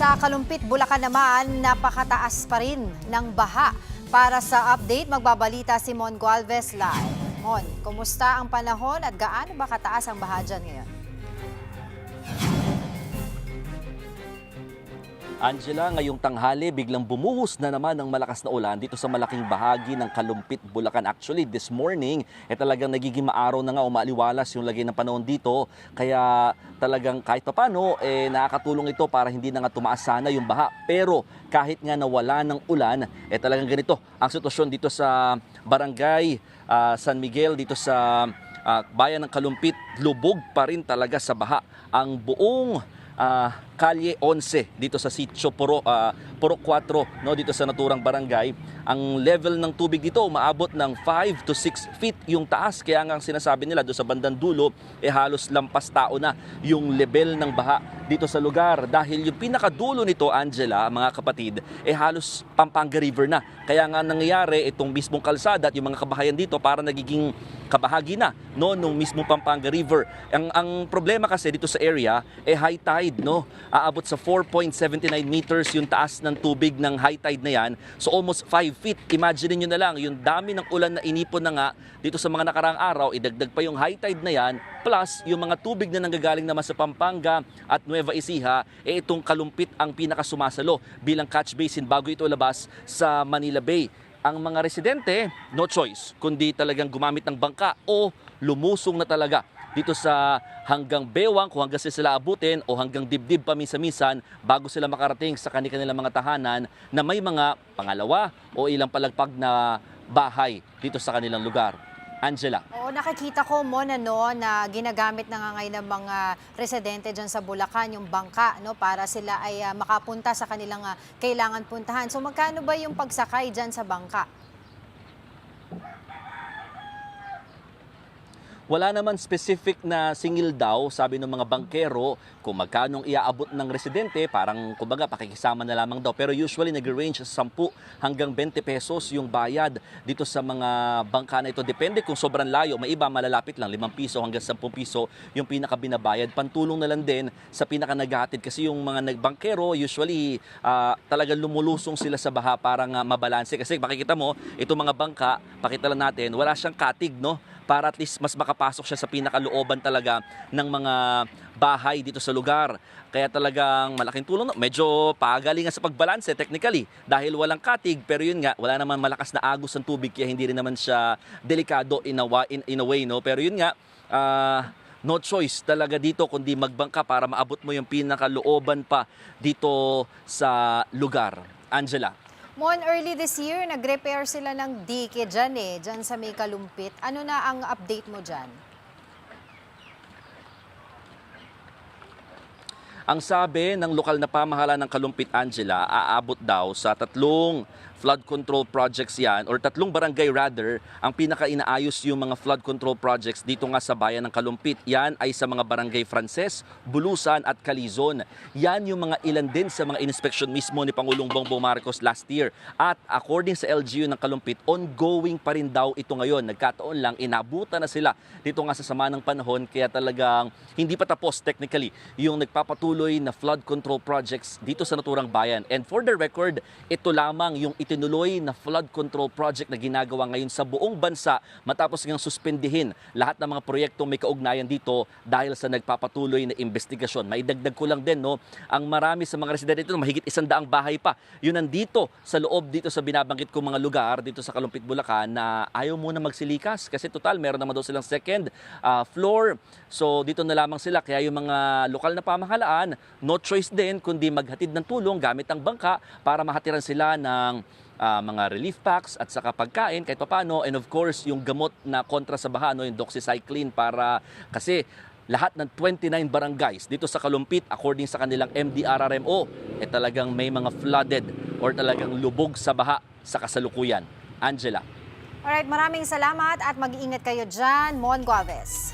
Sa Kalumpit, Bulacan naman, napakataas pa rin ng baha. Para sa update, magbabalita si Mon Gualvez live. Mon, kumusta ang panahon at gaano ba kataas ang baha dyan ngayon? Angela, ngayong tanghali, biglang bumuhos na naman ng malakas na ulan dito sa malaking bahagi ng Kalumpit, Bulacan. Actually, this morning, talagang nagiging maaraw na nga o maaliwalas yung lagay ng panahon dito. Kaya talagang kahit paano, nakakatulong ito para hindi na nga tumaas sana yung baha. Pero kahit nga nawala ng ulan, talagang ganito ang sitwasyon dito sa barangay San Miguel, dito sa bayan ng Kalumpit. Lubog pa rin talaga sa baha ang buong Kalye 11 dito sa Sitio Purok 4, no, dito sa naturang barangay. Ang level ng tubig dito umaabot ng 5 to 6 feet yung taas. Kaya nga ang sinasabi nila doon sa bandang dulo, halos lampas tao na yung level ng baha dito sa lugar. Dahil yung pinakadulo nito, Angela, mga kapatid, halos Pampanga River na. Kaya nga nangyayari itong mismong kalsada at yung mga kabahayan dito para nagiging kabahagi na, no, nung mismong Pampanga River. Ang problema kasi dito sa area, high tide, no? Aabot sa 4.79 meters yung taas ng tubig ng high tide na yan. So almost 5 feet. Imagine niyo na lang, yung dami ng ulan na inipon na nga dito sa mga nakaraang araw, idagdag pa yung high tide na yan, plus yung mga tubig na nanggagaling naman sa Pampanga at Nueva Ecija, itong Kalumpit ang pinakasumasalo bilang catch basin bago ito labas sa Manila Bay. Ang mga residente, no choice, kundi talagang gumamit ng bangka o lumusong na talaga dito sa hanggang bewang kung hanggang sila abutin o hanggang dibdib paminsan-minsan bago sila makarating sa kanilang mga tahanan na may mga pangalawa o ilang palagpag na bahay dito sa kanilang lugar. Angela. Oo, nakikita ko mo na ginagamit na nga ngayon ng mga residente dyan sa Bulacan, yung bangka, no, para sila ay makapunta sa kanilang kailangan puntahan. So magkano ba yung pagsakay dyan sa bangka? Wala naman specific na singil daw, sabi ng mga bangkero, kung magkano iaabot ng residente, parang kumbaga pakikisama na lamang daw. Pero usually nag-range sa 10 hanggang 20 pesos yung bayad dito sa mga bangka na ito. Depende kung sobrang layo, may iba malalapit lang, 5 piso hanggang 10 piso yung pinakabinabayad. Pantulong na lang din sa pinaka-naghatid kasi yung mga nagbangkero usually talagang lumulusong sila sa baha para nga mabalanse. Kasi makikita mo, itong mga bangka, pakita lang natin, wala siyang katig, no? Para at least mas makapasok siya sa pinakalooban talaga ng mga bahay dito sa lugar. Kaya talagang malaking tulong. Medyo pagalingan sa pagbalanse technically dahil walang katig, pero yun nga, wala naman malakas na agos ng tubig kaya hindi rin naman siya delikado in a way, no? Pero yun nga, no choice talaga dito kundi magbangka para maabot mo yung pinakalooban pa dito sa lugar. Angela. Mon, early this year, nag-repair sila ng dike dyan sa may Kalumpit. Ano na ang update mo dyan? Ang sabi ng lokal na pamahalaan ng Kalumpit, Angela, aabot daw sa 3 flood control projects yan, or 3 barangay rather, ang pinaka-inaayos yung mga flood control projects dito nga sa bayan ng Kalumpit. Yan ay sa mga barangay Frances, Bulusan at Calizon. Yan yung mga ilan din sa mga inspeksyon mismo ni Pangulong Bongbong Marcos last year. At according sa LGU ng Kalumpit, ongoing pa rin daw ito ngayon. Nagkataon lang, inabutan na sila dito nga sa sama ng panahon, kaya talagang hindi pa tapos technically yung nagpapatuloy na flood control projects dito sa naturang bayan. And for the record, ito lamang yung itinuloy na flood control project na ginagawa ngayon sa buong bansa matapos ngang suspendihin lahat ng mga proyektong may kaugnayan dito dahil sa nagpapatuloy na investigasyon. Maidagdag ko lang din, no, ang marami sa mga residente dito, mahigit 100 bahay pa, yun nandito sa loob dito sa binabanggit kong mga lugar dito sa Kalumpit, Bulacan na ayaw muna magsilikas kasi total meron naman daw silang second floor. So dito na lamang sila, kaya yung mga lokal na pamahalaan, no choice din kundi maghatid ng tulong gamit ang bangka para mahatiran sila ng mga relief packs at saka pagkain kahit paano, and of course yung gamot na kontra sa baha, no, yung doxycycline, para kasi lahat ng 29 barangays dito sa Kalumpit according sa kanilang MDRRMO talagang may mga flooded or talagang lubog sa baha sa kasalukuyan. Angela. Alright, maraming salamat at mag-iingat kayo dyan, Mon Gualvez.